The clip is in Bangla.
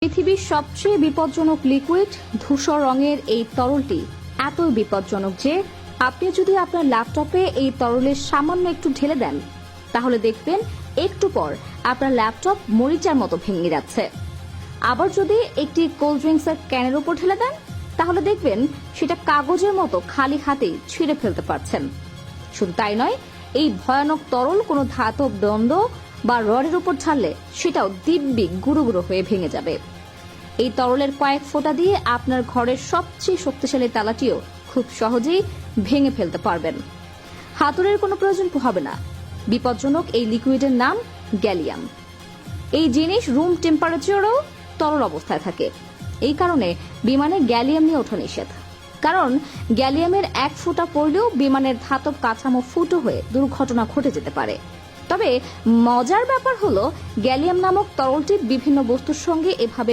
পৃথিবীর সবচেয়ে বিপজ্জনক লিকুইড ধূসর রঙের এই তরলটি এতই বিপজ্জনক যে আপনি যদি আপনার ল্যাপটপে এই তরলের সামান্য একটু ঢেলে দেন তাহলে দেখবেন একটু পর আপনার ল্যাপটপ মরিচার মতো ভেঙে যাচ্ছে। আবার যদি একটি কোল্ড ড্রিঙ্কসের ক্যানের উপর ঢেলে দেন তাহলে দেখবেন সেটা কাগজের মতো খালি হাতেই ছিঁড়ে ফেলতে পারছেন। শুধু তাই নয়, এই ভয়ানক তরল কোনো ধাতব দণ্ড বা রডের উপর ঢাললে সেটাও দিব্যি গুঁড়ো গুঁড়ো হয়ে ভেঙে যাবে। এই তরলের কয়েক ফোঁটা দিয়ে আপনার ঘরের সবচেয়ে শক্তিশালী তালাটিও খুব সহজেই ভেঙে ফেলতে পারবেন। হাতুড়ির কোনো প্রয়োজন হবে না। বিপজ্জনক এই লিকুইডের নাম গ্যালিয়াম। এই জিনিস রুম টেম্পারেচারেও তরল অবস্থায় থাকে। এই কারণে বিমানে গ্যালিয়াম নিয়ে ওঠা নিষেধ। কারণ গ্যালিয়ামের এক ফোঁটা পড়লেও বিমানের ধাতব কাঠামো ফুটো হয়ে দুর্ঘটনা ঘটে যেতে পারে। তবে মজার ব্যাপার হলো গ্যালিয়াম নামক তরলটি বিভিন্ন বস্তুর সঙ্গে এভাবে